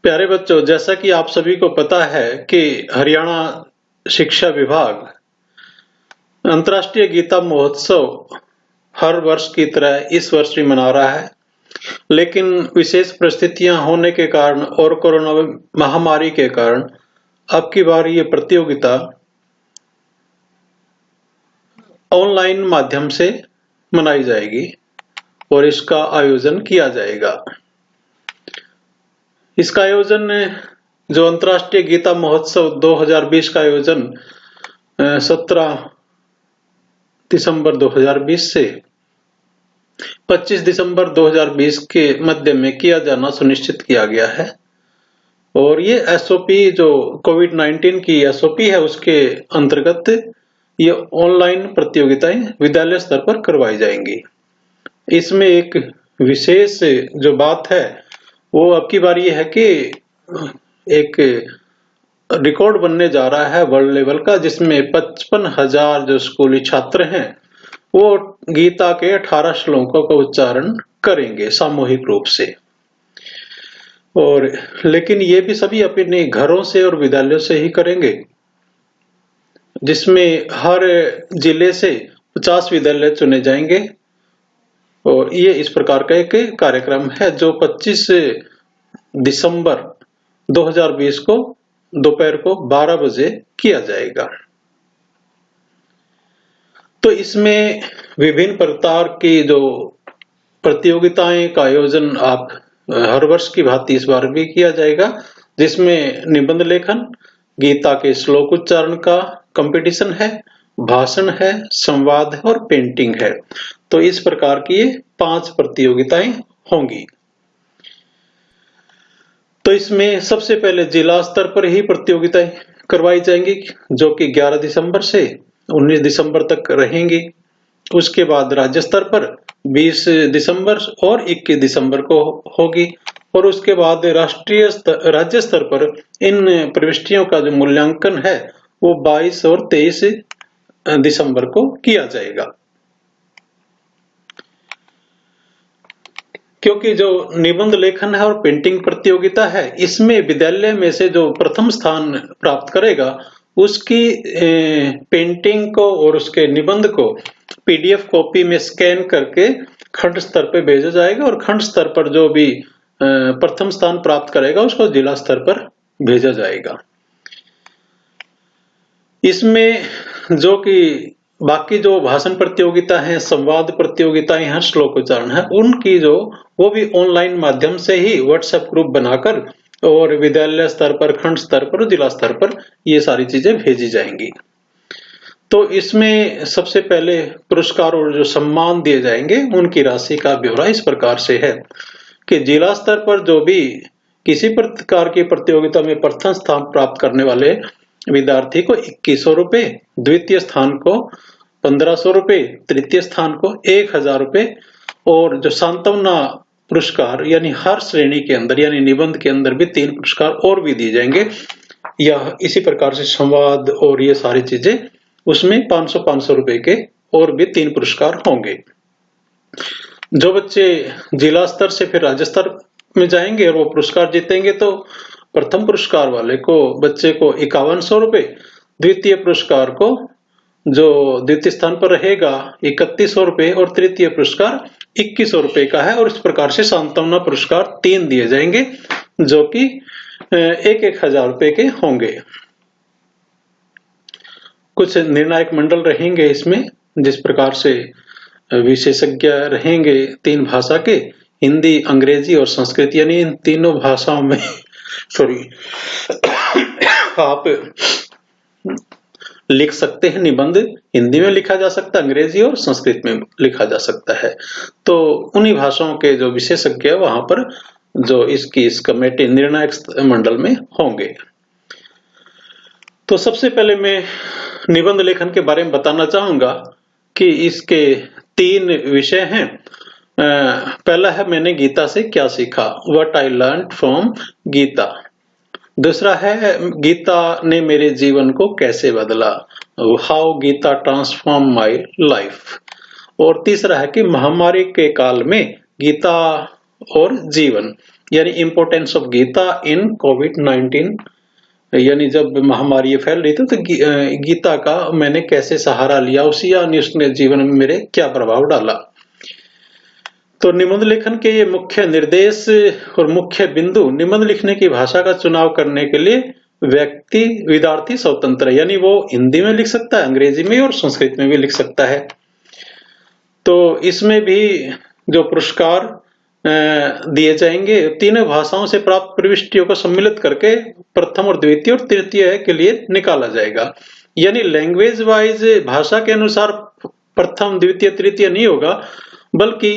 प्यारे बच्चों, जैसा कि आप सभी को पता है कि हरियाणा शिक्षा विभाग अंतर्राष्ट्रीय गीता महोत्सव हर वर्ष की तरह इस वर्ष भी मना रहा है, लेकिन विशेष परिस्थितियां होने के कारण और कोरोना महामारी के कारण अब की बार ये प्रतियोगिता ऑनलाइन माध्यम से मनाई जाएगी और इसका आयोजन किया जाएगा। इसका आयोजन जो अंतर्राष्ट्रीय गीता महोत्सव 2020 का आयोजन 17 दिसंबर 2020 से 25 दिसंबर 2020 के मध्य में किया जाना सुनिश्चित किया गया है और ये एसओपी जो कोविड-19 की एसओपी है उसके अंतर्गत ये ऑनलाइन प्रतियोगिताएं विद्यालय स्तर पर करवाई जाएंगी। इसमें एक विशेष जो बात है वो अब की बार ये है कि एक रिकॉर्ड बनने जा रहा है वर्ल्ड लेवल का, जिसमें 55,000 जो स्कूली छात्र हैं वो गीता के 18 श्लोकों का उच्चारण करेंगे सामूहिक रूप से। और लेकिन ये भी सभी अपने घरों से और विद्यालयों से ही करेंगे, जिसमें हर जिले से 50 विद्यालय चुने जाएंगे और ये इस प्रकार का एक कार्यक्रम है जो 25 दिसंबर 2020 को दोपहर को 12 बजे किया जाएगा। तो इसमें विभिन्न प्रकार की जो प्रतियोगिताएं का आयोजन आप हर वर्ष की भांति इस बार भी किया जाएगा, जिसमें निबंध लेखन, गीता के श्लोक उच्चारण का कंपटीशन है, भाषण है, संवाद है और पेंटिंग है। तो इस प्रकार की ये 5 प्रतियोगिताएं होंगी। तो इसमें सबसे पहले जिला स्तर पर ही प्रतियोगिताएं करवाई जाएंगी जो कि 11 दिसंबर से 19 दिसंबर तक रहेंगी। उसके बाद राज्य स्तर पर 20 दिसंबर और 21 दिसंबर को होगी और उसके बाद राज्य स्तर पर इन प्रविष्टियों का जो मूल्यांकन है वो 22 और 23 दिसंबर को किया जाएगा। क्योंकि जो निबंध लेखन है और पेंटिंग प्रतियोगिता है, इसमें विद्यालय में से जो प्रथम स्थान प्राप्त करेगा उसकी पेंटिंग को और उसके निबंध को पीडीएफ कॉपी में स्कैन करके खंड स्तर पर भेजा जाएगा और खंड स्तर पर जो भी प्रथम स्थान प्राप्त करेगा उसको जिला स्तर पर भेजा जाएगा। इसमें जो कि बाकी जो भाषण प्रतियोगिता है, संवाद प्रतियोगिताएं हैं, श्लोक उच्चारण है, उनकी जो वो भी ऑनलाइन माध्यम से ही व्हाट्सएप ग्रुप बनाकर और विद्यालय स्तर पर, खंड स्तर पर, जिला स्तर पर ये सारी चीजें भेजी जाएंगी। तो इसमें सबसे पहले पुरस्कार और जो सम्मान दिए जाएंगे उनकी राशि का ब्यौरा इस प्रकार से है कि जिला स्तर पर जो भी किसी प्रकार की प्रतियोगिता में प्रथम स्थान प्राप्त करने वाले विद्यार्थी को 2100 रुपए, द्वितीय स्थान को 1500 रुपए, तृतीय स्थान को 1000 रुपए और जो सांत्वना पुरस्कार यानी हर श्रेणी के अंदर यानी निबंध के अंदर भी 3 पुरस्कार और भी दिए जाएंगे। यह इसी प्रकार से संवाद और ये सारी चीजें उसमें 500 रुपए के और भी 3 पुरस्कार होंगे। जो बच्चे जिला स्तर से फिर राज्य स्तर में जाएंगे और वो पुरस्कार जीतेंगे तो प्रथम पुरस्कार वाले को बच्चे को 5100 रुपए, द्वितीय पुरस्कार को जो द्वितीय स्थान पर रहेगा 3100 रुपए और तृतीय पुरस्कार 2100 रुपए का है और इस प्रकार से सांत्वना पुरस्कार 3 दिए जाएंगे जो कि 1000 रुपए के होंगे। कुछ निर्णायक मंडल रहेंगे इसमें, जिस प्रकार से विशेषज्ञ रहेंगे 3 भाषा के, हिंदी, अंग्रेजी और संस्कृत, यानी इन तीनों भाषाओं में आप लिख सकते हैं निबंध, हिंदी में लिखा जा सकता है, अंग्रेजी और संस्कृत में लिखा जा सकता है। तो उन्हीं भाषाओं के जो विशेषज्ञ वहां पर जो इस कमेटी निर्णायक मंडल में होंगे। तो सबसे पहले मैं निबंध लेखन के बारे में बताना चाहूंगा कि इसके 3 विषय हैं। पहला है मैंने गीता से क्या सीखा, what I learn from Gita. दूसरा है गीता ने मेरे जीवन को कैसे बदला, how Gita transform my life. और तीसरा है कि महामारी के काल में गीता और जीवन, यानी इम्पोर्टेंस ऑफ गीता इन कोविड-19, यानी जब महामारी फैल रही थी तो गीता का मैंने कैसे सहारा लिया उसी, यानी उसने जीवन में मेरे क्या प्रभाव डाला। तो निबंध लेखन के ये मुख्य निर्देश और मुख्य बिंदु, निबंध लिखने की भाषा का चुनाव करने के लिए विद्यार्थी स्वतंत्र है, यानी वो हिंदी में लिख सकता है, अंग्रेजी में और संस्कृत में भी लिख सकता है। तो इसमें भी जो पुरस्कार दिए जाएंगे, तीनों भाषाओं से प्राप्त प्रविष्टियों को सम्मिलित करके प्रथम और द्वितीय और तृतीय के लिए निकाला जाएगा। यानी लैंग्वेज वाइज भाषा के अनुसार प्रथम द्वितीय तृतीय नहीं होगा, बल्कि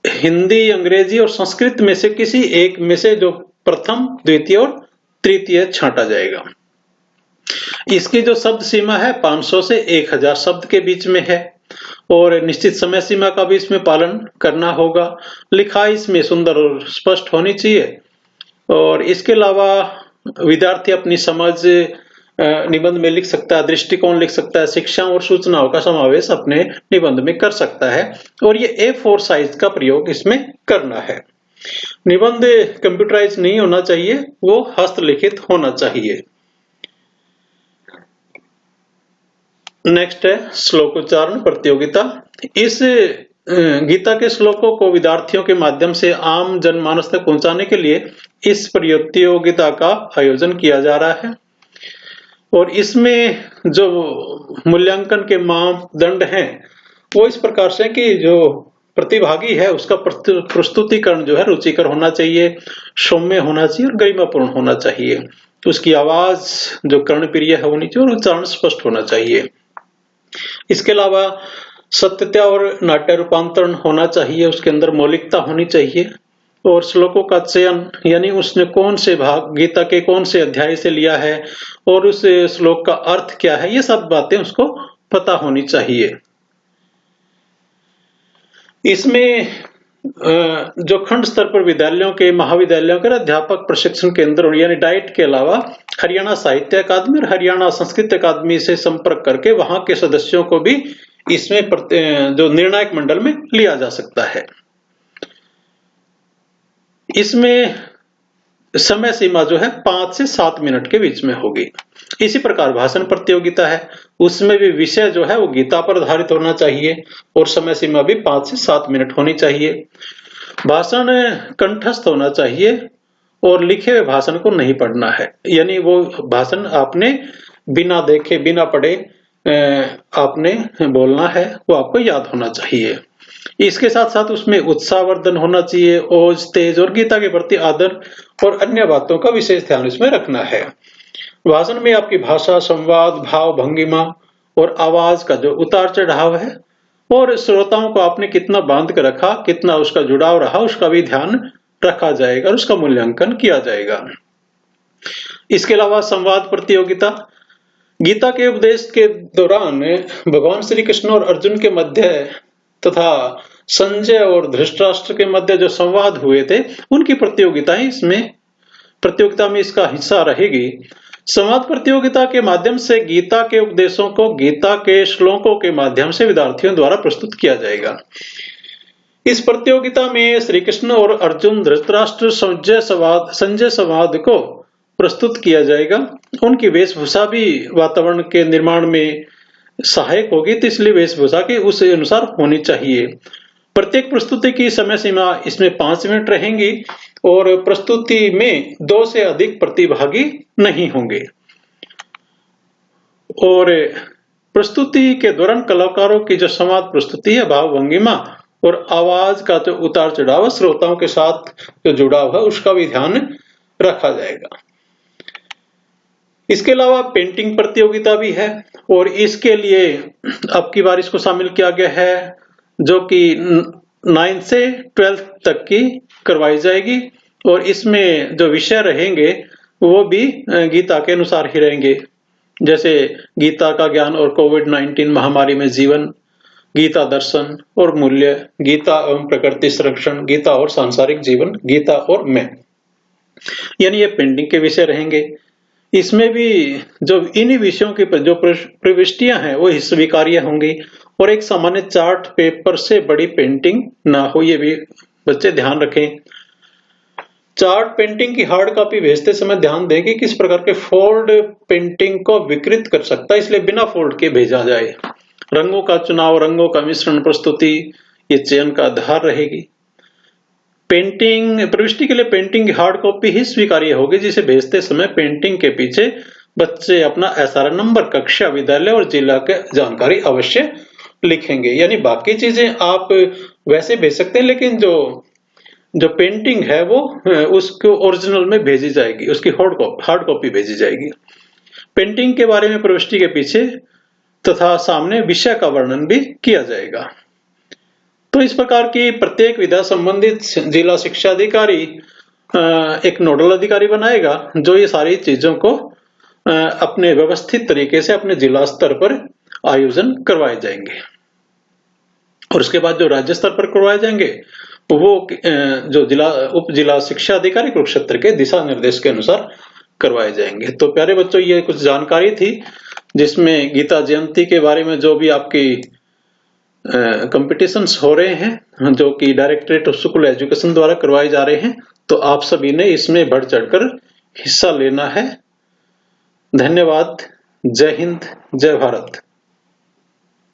हिंदी, अंग्रेजी और संस्कृत में से किसी एक में से जो प्रथम, द्वितीय और तृतीय छांटा जाएगा। इसकी जो शब्द सीमा है 500 से 1000 शब्द के बीच में है और निश्चित समय सीमा का भी इसमें पालन करना होगा। लिखाई इसमें सुंदर और स्पष्ट होनी चाहिए और इसके अलावा विद्यार्थी अपनी समझ निबंध में लिख सकता है, दृष्टिकोण लिख सकता है, शिक्षाओं और सूचनाओं का समावेश अपने निबंध में कर सकता है और ये A4 साइज का प्रयोग इसमें करना है। निबंध कंप्यूटराइज नहीं होना चाहिए, वो हस्तलिखित होना चाहिए। नेक्स्ट है श्लोकोच्चारण प्रतियोगिता। इस गीता के श्लोकों को विद्यार्थियों के माध्यम से आम जनमानस तक पहुंचाने के लिए इस प्रतियोगिता का आयोजन किया जा रहा है और इसमें जो मूल्यांकन के मापदंड हैं वो इस प्रकार से कि जो प्रतिभागी है उसका प्रस्तुतिकरण जो है रुचिकर होना चाहिए, सौम्य होना चाहिए और गरिमापूर्ण होना चाहिए। उसकी आवाज जो कर्णप्रिय है होनी चाहिए और उच्चारण स्पष्ट होना चाहिए। इसके अलावा सत्यता और नाट्य रूपांतरण होना चाहिए, उसके अंदर मौलिकता होनी चाहिए और श्लोकों का चयन, यानी उसने कौन से भाग गीता के कौन से अध्याय से लिया है और उस श्लोक का अर्थ क्या है, ये सब बातें उसको पता होनी चाहिए। इसमें जो खंड स्तर पर विद्यालयों के, महाविद्यालयों के अध्यापक प्रशिक्षण केंद्र यानी डाइट के अलावा हरियाणा साहित्य अकादमी और हरियाणा संस्कृत अकादमी से संपर्क करके वहां के सदस्यों को भी इसमें जो निर्णायक मंडल में लिया जा सकता है। इसमें समय सीमा जो है 5 से 7 मिनट के बीच में होगी। इसी प्रकार भाषण प्रतियोगिता है, उसमें भी विषय जो है वो गीता पर आधारित होना चाहिए और समय सीमा भी 5 से 7 मिनट होनी चाहिए। भाषण कंठस्थ होना चाहिए और लिखे हुए भाषण को नहीं पढ़ना है, यानी वो भाषण आपने बिना देखे बिना पढ़े आपने बोलना है, वो आपको याद होना चाहिए। इसके साथ साथ उसमें उत्साहवर्धन होना चाहिए, ओज, तेज और गीता के प्रति आदर और अन्य बातों का विशेष ध्यान इसमें रखना है। भाषण में आपकी भाषा, संवाद, भाव, भंगिमा और आवाज का जो उतार चढ़ाव है और श्रोताओं को आपने कितना बांध कर रखा, कितना उसका जुड़ाव रहा, उसका भी ध्यान रखा जाएगा और उसका मूल्यांकन किया जाएगा। इसके अलावा संवाद प्रतियोगिता, गीता के उपदेश के दौरान भगवान श्री कृष्ण और अर्जुन के मध्य तथा संजय और धृतराष्ट्र के मध्य जो संवाद हुए थे उनकी प्रतियोगिता में इसका हिस्सा रहेगी। संवाद प्रतियोगिता के माध्यम से गीता के उपदेशों को गीता के श्लोकों के माध्यम से विद्यार्थियों द्वारा प्रस्तुत किया जाएगा। इस प्रतियोगिता में श्री कृष्ण और अर्जुन, धृतराष्ट्र, संजय संवाद को प्रस्तुत किया जाएगा। उनकी वेशभूषा भी वातावरण के निर्माण में सहायक होगी, तो इसलिए वेशभूषा के उस अनुसार होनी चाहिए। प्रत्येक प्रस्तुति की समय सीमा इसमें 5 मिनट रहेंगी और प्रस्तुति में 2 से अधिक प्रतिभागी नहीं होंगे और प्रस्तुति के दौरान कलाकारों की जो संवाद प्रस्तुति है, भाव, भंगिमा और आवाज का जो उतार चढ़ाव, श्रोताओं के साथ जो जुड़ाव है उसका भी ध्यान रखा जाएगा। इसके अलावा पेंटिंग प्रतियोगिता भी है और इसके लिए अब की बार इसको शामिल किया गया है, जो कि 9th से 12th तक की करवाई जाएगी और इसमें जो विषय रहेंगे वो भी गीता के अनुसार ही रहेंगे, जैसे गीता का ज्ञान और कोविड-19 महामारी में जीवन, गीता दर्शन और मूल्य, गीता एवं प्रकृति संरक्षण, गीता और सांसारिक जीवन, गीता और मैं, यानी ये पेंटिंग के विषय रहेंगे। इसमें भी जो इन्हीं विषयों की जो प्रविष्टियां हैं वो स्वीकार्य होंगी, और एक सामान्य चार्ट पेपर से बड़ी पेंटिंग ना हो, ये भी बच्चे ध्यान रखें। चार्ट पेंटिंग की हार्ड कॉपी भेजते समय ध्यान दें कि किस प्रकार के फोल्ड पेंटिंग को विकृत कर सकता है, इसलिए बिना फोल्ड के भेजा जाए। रंगों का चुनाव, रंगों का मिश्रण, प्रस्तुति, ये चयन का आधार रहेगी। पेंटिंग प्रविष्टि के लिए पेंटिंग की हार्ड कॉपी ही स्वीकार्य होगी, जिसे भेजते समय पेंटिंग के पीछे बच्चे अपना एसआरएन नंबर, कक्षा, विद्यालय और जिला की जानकारी अवश्य लिखेंगे। यानी बाकी चीजें आप वैसे भेज सकते हैं, लेकिन जो जो पेंटिंग है वो उसको ओरिजिनल में भेजी जाएगी, उसकी हार्ड कॉपी भेजी जाएगी। पेंटिंग के बारे में प्रविष्टि के पीछे तथा सामने विषय का वर्णन भी किया जाएगा। तो इस प्रकार की प्रत्येक विधा संबंधित जिला शिक्षा अधिकारी एक नोडल अधिकारी बनाएगा, जो ये सारी चीजों को अपने व्यवस्थित तरीके से अपने जिला स्तर पर आयोजन करवाए जाएंगे। और उसके बाद जो राज्य स्तर पर करवाए जाएंगे वो जो उप जिला शिक्षा अधिकारी कुरुक्षेत्र के दिशा निर्देश के अनुसार करवाए जाएंगे। तो प्यारे बच्चों, ये कुछ जानकारी थी जिसमें गीता जयंती के बारे में जो भी आपकी कंपटीशंस हो रहे हैं, जो कि डायरेक्टरेट ऑफ स्कूल एजुकेशन द्वारा करवाए जा रहे हैं, तो आप सभी ने इसमें बढ़ चढ़कर हिस्सा लेना है। धन्यवाद। जय हिंद, जय भारत।